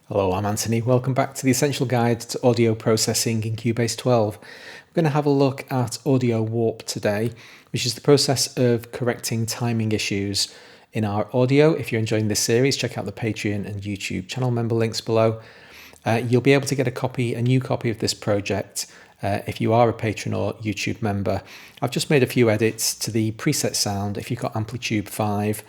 Hello, I'm Anthony. Welcome back to the Essential Guide to Audio Processing in Cubase 12. We're going to have a look at AudioWarp today, which is the process of correcting timing issues in our audio. If you're enjoying this series, check out the Patreon and YouTube channel member links below. You'll be able to get a new copy of this project if you are a patron or YouTube member. I've just made a few edits to the preset sound if you've got Amplitude 5.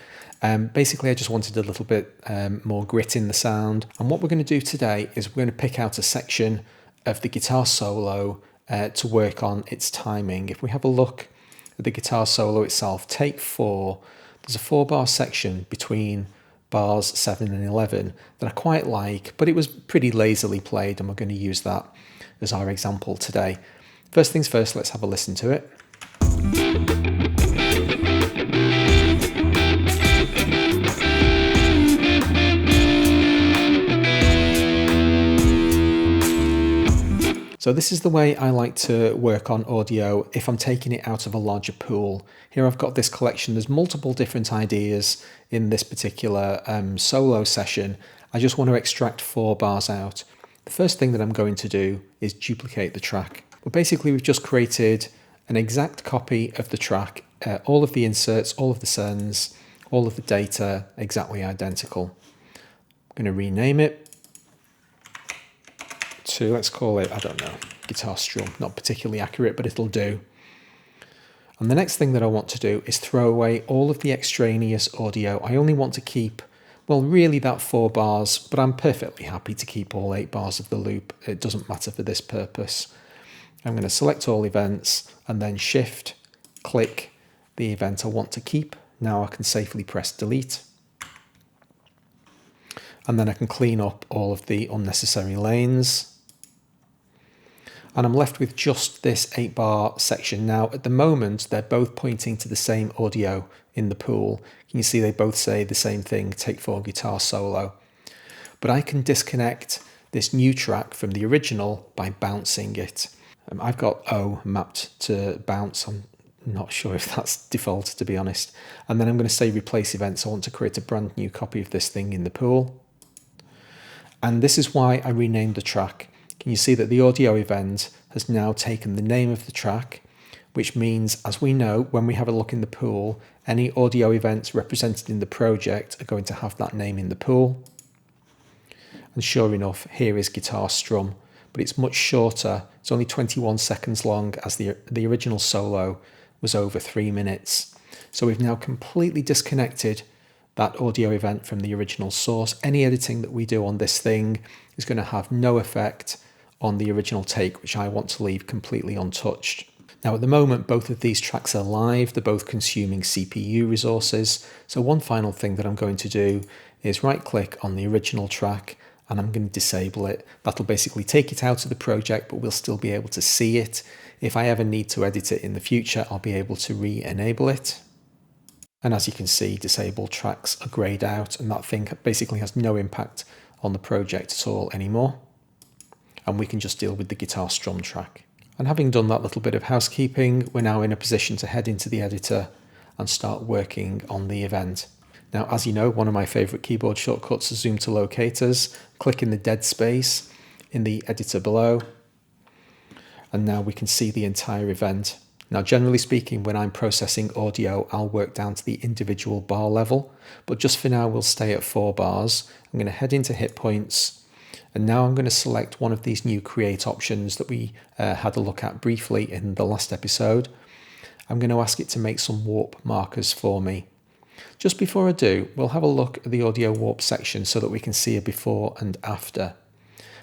Basically, I just wanted a little bit more grit in the sound. And what we're going to do today is we're going to pick out a section of the guitar solo to work on its timing. If we have a look at the guitar solo itself, take 4, there's a 4-bar section between bars 7 and 11 that I quite like, but it was pretty lazily played, and we're going to use that as our example today. First things first, let's have a listen to it. So this is the way I like to work on audio if I'm taking it out of a larger pool. Here I've got this collection. There's multiple different ideas in this particular solo session. I just want to extract 4 bars out. The first thing that I'm going to do is duplicate the track. Well, basically we've just created an exact copy of the track, all of the inserts, all of the sends, all of the data exactly identical. I'm going to rename it to, let's call it, I don't know, guitar strum. Not particularly accurate, but it'll do. And the next thing that I want to do is throw away all of the extraneous audio. I only want to keep, well, really that 4 bars, but I'm perfectly happy to keep all 8 bars of the loop. It doesn't matter for this purpose. I'm going to select all events and then shift, click the event I want to keep. Now I can safely press delete. And then I can clean up all of the unnecessary lanes. And I'm left with just this 8-bar section. Now, at the moment, they're both pointing to the same audio in the pool. You can see they both say the same thing, take 4 guitar solo. But I can disconnect this new track from the original by bouncing it. I've got O mapped to bounce. I'm not sure if that's default, to be honest. And then I'm going to say replace events. I want to create a brand new copy of this thing in the pool. And this is why I renamed the track. Can you see that the audio event has now taken the name of the track, which means, as we know, when we have a look in the pool, any audio events represented in the project are going to have that name in the pool. And sure enough, here is guitar strum, but it's much shorter. It's only 21 seconds long, as the original solo was over 3 minutes. So we've now completely disconnected that audio event from the original source. Any editing that we do on this thing is going to have no effect on the original take, which I want to leave completely untouched. Now, at the moment, both of these tracks are live. They're both consuming CPU resources. So one final thing that I'm going to do is right-click on the original track, and I'm going to disable it. That'll basically take it out of the project, but we'll still be able to see it. If I ever need to edit it in the future, I'll be able to re-enable it. And as you can see, disabled tracks are grayed out, and that thing basically has no impact on the project at all anymore. And we can just deal with the guitar strum track. And having done that little bit of housekeeping, we're now in a position to head into the editor and start working on the event. Now, as you know, one of my favorite keyboard shortcuts is zoom to locators. Click in the dead space in the editor below. And now we can see the entire event. Now, generally speaking, when I'm processing audio, I'll work down to the individual bar level, but just for now, we'll stay at 4 bars. I'm going to head into hit points, and now I'm going to select one of these new create options that we had a look at briefly in the last episode. I'm going to ask it to make some warp markers for me. Just before I do, we'll have a look at the audio warp section so that we can see a before and after.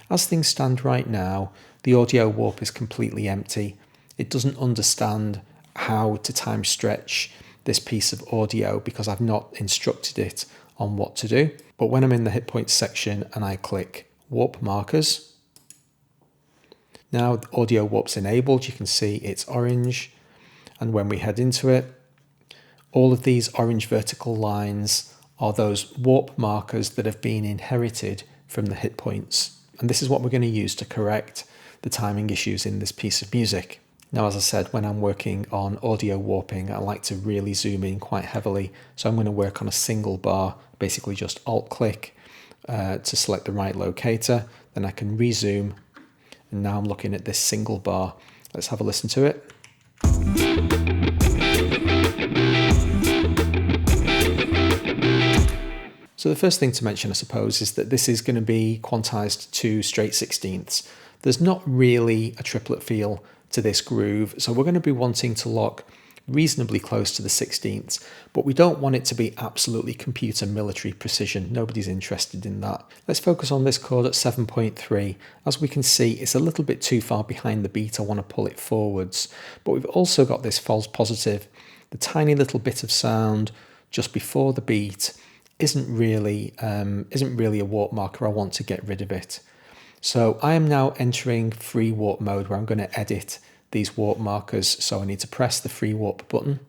As things stand right now, the audio warp is completely empty. It doesn't understand how to time stretch this piece of audio because I've not instructed it on what to do. But when I'm in the hit points section and I click warp markers, now the audio warp's enabled. You can see it's orange. And when we head into it, all of these orange vertical lines are those warp markers that have been inherited from the hit points. And this is what we're going to use to correct the timing issues in this piece of music. Now, as I said, when I'm working on audio warping, I like to really zoom in quite heavily. So I'm going to work on a single bar, basically just Alt-click to select the right locator. Then I can rezoom, and now I'm looking at this single bar. Let's have a listen to it. So the first thing to mention, I suppose, is that this is going to be quantized to straight 16ths. There's not really a triplet feel to this groove, so we're going to be wanting to lock reasonably close to the 16ths, but we don't want it to be absolutely computer military precision. Nobody's interested in that. Let's focus on this chord at 7.3. As we can see, it's a little bit too far behind the beat. I want to pull it forwards, but we've also got this false positive. The tiny little bit of sound just before the beat isn't really a warp marker. I want to get rid of it. So I am now entering free warp mode, where I'm going to edit these warp markers. So I need to press the free warp button,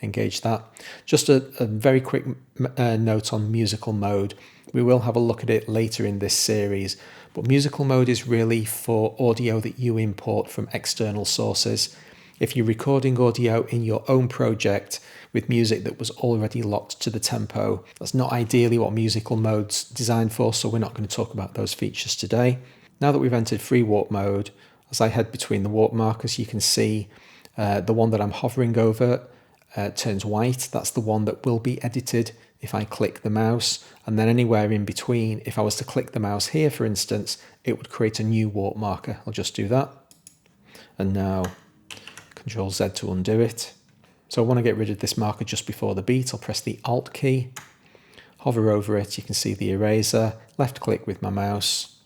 engage that. Just a very quick note on musical mode. We will have a look at it later in this series, but musical mode is really for audio that you import from external sources. If you're recording audio in your own project with music that was already locked to the tempo, that's not ideally what musical mode's designed for, so we're not going to talk about those features today. Now that we've entered free warp mode, as I head between the warp markers, you can see the one that I'm hovering over turns white. That's the one that will be edited if I click the mouse, and then anywhere in between, if I was to click the mouse here, for instance, it would create a new warp marker. I'll just do that. And now Control Z to undo it. So I want to get rid of this marker just before the beat. I'll press the Alt key, hover over it. You can see the eraser, left click with my mouse,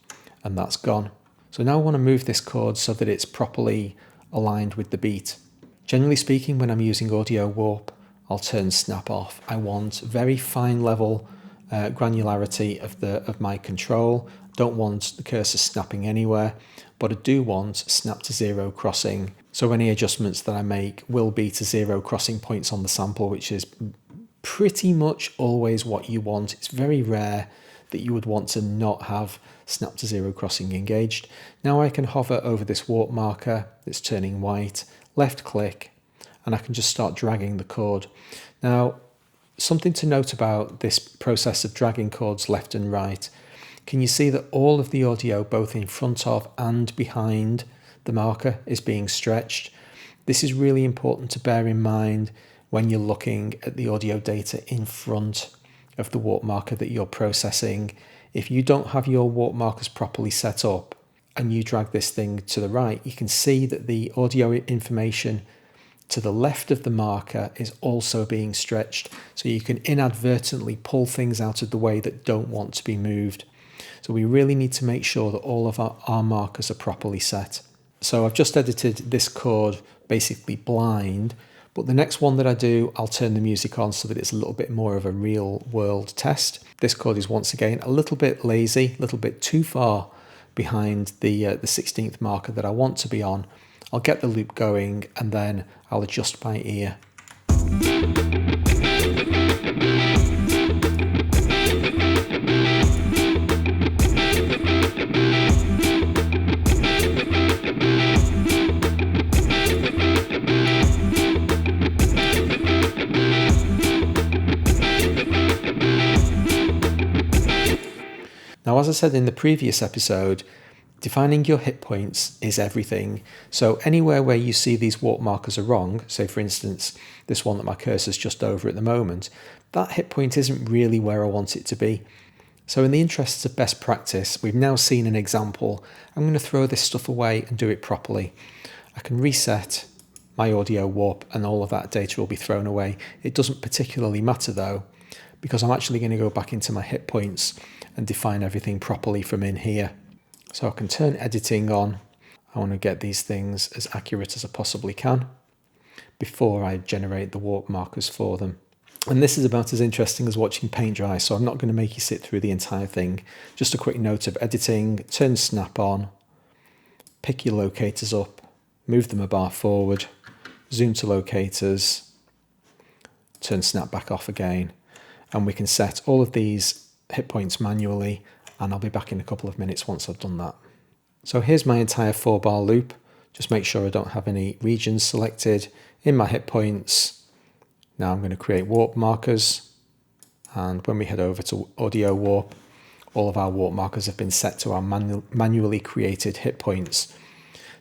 and that's gone. So now I want to move this chord so that it's properly aligned with the beat. Generally speaking, when I'm using AudioWarp, I'll turn snap off. I want very fine level granularity of my control. Don't want the cursor snapping anywhere, but I do want snap to zero crossing. So any adjustments that I make will be to zero crossing points on the sample, which is pretty much always what you want. It's very rare that you would want to not have snap to zero crossing engaged. Now I can hover over this warp marker that's turning white, left click, and I can just start dragging the chord. Now, something to note about this process of dragging chords left and right. Can you see that all of the audio, both in front of and behind the marker, is being stretched? This is really important to bear in mind when you're looking at the audio data in front of the warp marker that you're processing. If you don't have your warp markers properly set up and you drag this thing to the right, you can see that the audio information to the left of the marker is also being stretched. So you can inadvertently pull things out of the way that don't want to be moved. So we really need to make sure that all of our markers are properly set. So I've just edited this chord basically blind, but the next one that I do, I'll turn the music on so that it's a little bit more of a real world test. This chord is once again a little bit lazy, a little bit too far behind the 16th marker that I want to be on. I'll get the loop going and then I'll adjust my ear. Now, as I said in the previous episode, defining your hit points is everything. So anywhere where you see these warp markers are wrong, say for instance, this one that my cursor's just over at the moment, that hit point isn't really where I want it to be. So in the interests of best practice, we've now seen an example. I'm going to throw this stuff away and do it properly. I can reset my AudioWarp and all of that data will be thrown away. It doesn't particularly matter though, because I'm actually going to go back into my hit points and define everything properly from in here. So I can turn editing on. I want to get these things as accurate as I possibly can before I generate the warp markers for them. And this is about as interesting as watching paint dry, so I'm not going to make you sit through the entire thing. Just a quick note of editing: turn snap on, pick your locators up, move them a bar forward, zoom to locators, turn snap back off again, and we can set all of these hit points manually, and I'll be back in a couple of minutes once I've done that. So here's my entire 4-bar loop. Just make sure I don't have any regions selected. In my hit points, now I'm going to create warp markers, and when we head over to AudioWarp, all of our warp markers have been set to our manually created hit points.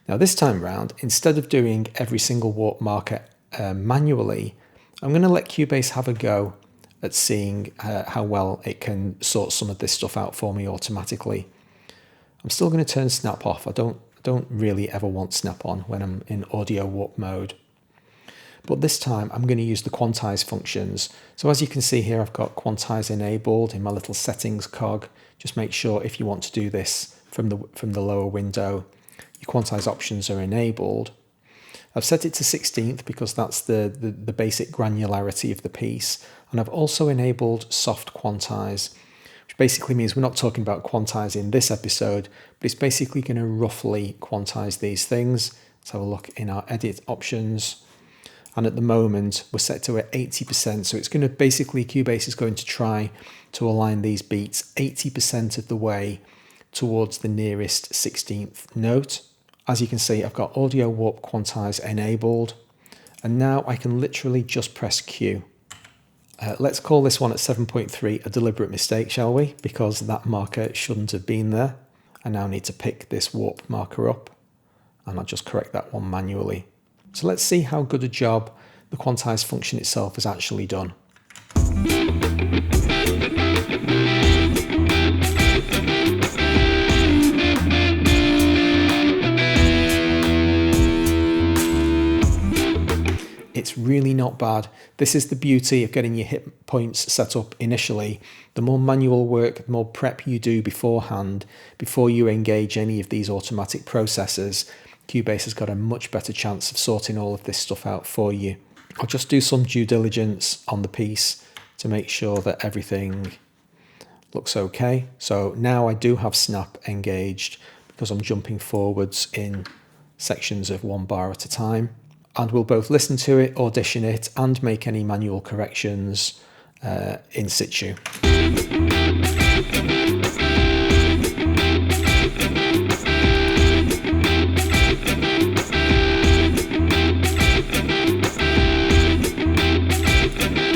Now this time round, instead of doing every single warp marker manually, I'm going to let Cubase have a go at seeing how well it can sort some of this stuff out for me automatically. I'm still going to turn snap off. I don't really ever want snap on when I'm in AudioWarp mode. But this time I'm going to use the quantize functions. So as you can see here, I've got quantize enabled in my little settings cog. Just make sure if you want to do this from the lower window, your quantize options are enabled. I've set it to 16th because that's the basic granularity of the piece. And I've also enabled soft quantize, which basically means we're not talking about quantize in this episode, but it's basically going to roughly quantize these things. Let's have a look in our edit options. And at the moment, we're set to 80%. So it's going to basically, Cubase is going to try to align these beats 80% of the way towards the nearest 16th note. As you can see, I've got AudioWarp quantize enabled. And now I can literally just press Q. Let's call this one at 7.3 a deliberate mistake, shall we? Because that marker shouldn't have been there. I now need to pick this warp marker up, and I'll just correct that one manually. So let's see how good a job the quantize function itself has actually done. It's really not bad. This is the beauty of getting your hit points set up initially. The more manual work, the more prep you do beforehand, before you engage any of these automatic processes, Cubase has got a much better chance of sorting all of this stuff out for you. I'll just do some due diligence on the piece to make sure that everything looks okay. So now I do have snap engaged because I'm jumping forwards in sections of 1 bar at a time. And we'll both listen to it, audition it, and make any manual corrections in situ.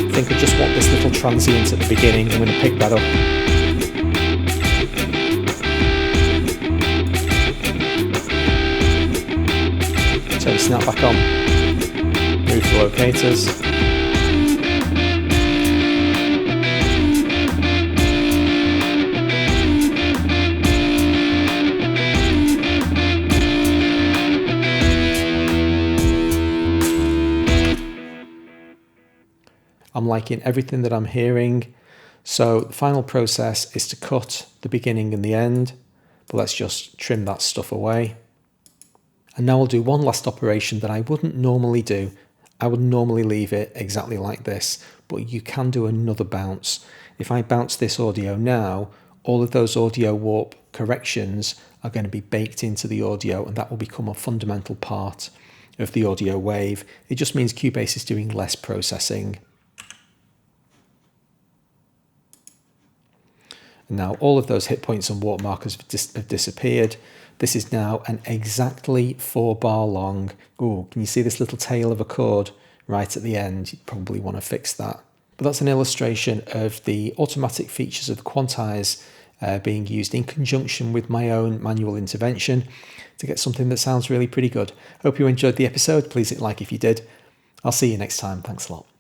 I think I just want this little transient at the beginning. I'm going to pick that up. Turn the snap back on. Move the locators. I'm liking everything that I'm hearing. So the final process is to cut the beginning and the end, but let's just trim that stuff away. And now I'll do one last operation that I wouldn't normally do. I would normally leave it exactly like this, but you can do another bounce. If I bounce this audio now, all of those AudioWarp corrections are going to be baked into the audio, and that will become a fundamental part of the audio wave. It just means Cubase is doing less processing. And now all of those hit points and warp markers have disappeared. This is now an exactly 4 bar long. Oh, can you see this little tail of a chord right at the end? You probably want to fix that. But that's an illustration of the automatic features of the quantize being used in conjunction with my own manual intervention to get something that sounds really pretty good. Hope you enjoyed the episode. Please hit like if you did. I'll see you next time. Thanks a lot.